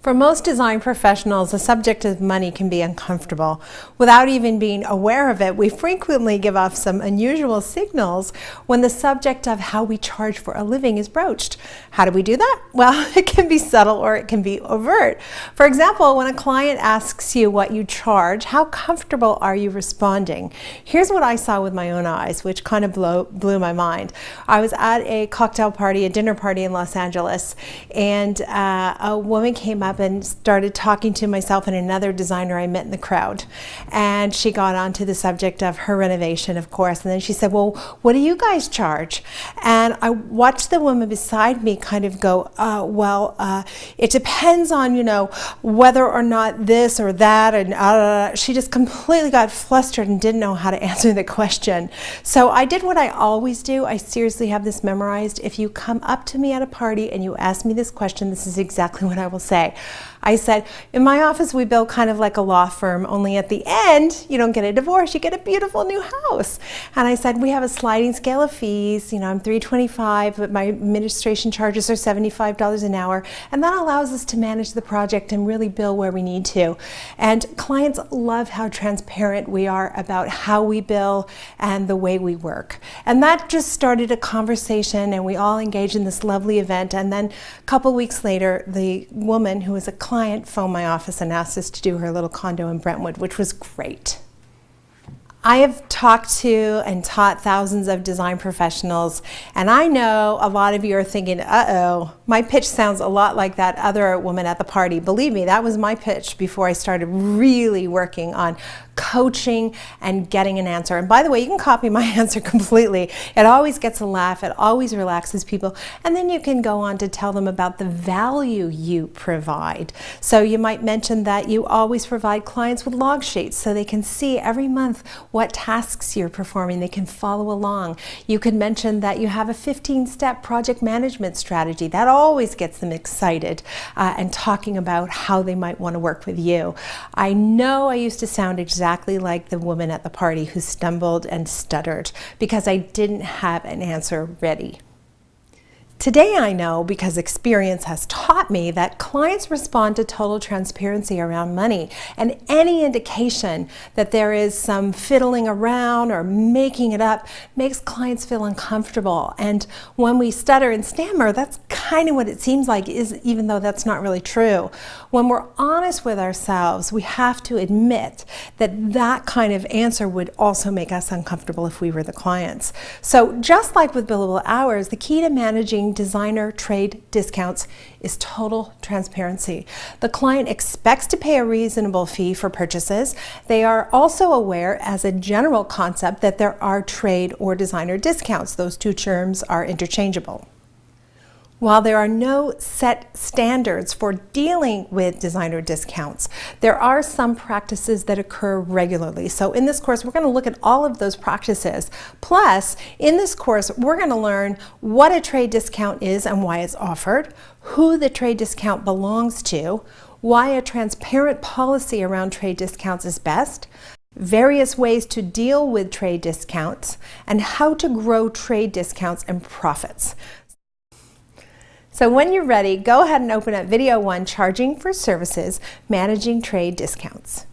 For most design professionals, the subject of money can be uncomfortable. Without even being aware of it, we frequently give off some unusual signals when the subject of how we charge for a living is broached. How do we do that? Well, it can be subtle or it can be overt. For example, when a client asks you what you charge, how comfortable are you responding? Here's what I saw with my own eyes, which kind of blew my mind. I was at a cocktail party, a dinner party in Los Angeles, and a woman came up and started talking to myself and another designer I met in the crowd. And she got onto the subject of her renovation, of course, and then she said, well, what do you guys charge? And I watched the woman beside me kind of go, it depends on, whether or not this or that, and she just completely got flustered and didn't know how to answer the question. So I did what I always do. I seriously have this memorized. If you come up to me at a party and you ask me this question, this is exactly what I will say. I said, in my office we bill kind of like a law firm, only at the end you don't get a divorce, you get a beautiful new house. And I said, we have a sliding scale of fees, I'm $325, but my administration charges are $75 an hour, and that allows us to manage the project and really bill where we need to. And clients love how transparent we are about how we bill and the way we work. And that just started a conversation, and we all engaged in this lovely event. And then a couple weeks later, the woman who was a client phoned my office and asked us to do her little condo in Brentwood, which was great. I have talked to and taught thousands of design professionals, and I know a lot of you are thinking, uh-oh, my pitch sounds a lot like that other woman at the party. Believe me, that was my pitch before I started really working on coaching and getting an answer. And by the way, you can copy my answer completely. It always gets a laugh, it always relaxes people, and then you can go on to tell them about the value you provide. So you might mention that you always provide clients with log sheets so they can see every month what tasks you're performing. They can follow along. You could mention that you have a 15-step project management strategy. That always gets them excited and talking about how they might want to work with you. I know I used to sound exactly like the woman at the party who stumbled and stuttered because I didn't have an answer ready. Today I know, because experience has taught me, that clients respond to total transparency around money, and any indication that there is some fiddling around or making it up makes clients feel uncomfortable. And when we stutter and stammer, that's kind of what it seems like, even though that's not really true. When we're honest with ourselves, we have to admit that that kind of answer would also make us uncomfortable if we were the clients. So just like with billable hours, the key to managing designer trade discounts is total transparency. The client expects to pay a reasonable fee for purchases. They are also aware, as a general concept, that there are trade or designer discounts. Those two terms are interchangeable. While there are no set standards for dealing with designer discounts, there are some practices that occur regularly. So in this course, we're going to look at all of those practices. Plus, in this course, we're going to learn what a trade discount is and why it's offered, who the trade discount belongs to, why a transparent policy around trade discounts is best, various ways to deal with trade discounts, and how to grow trade discounts and profits. So when you're ready, go ahead and open up video 1, Charging for Services, Managing Trade Discounts.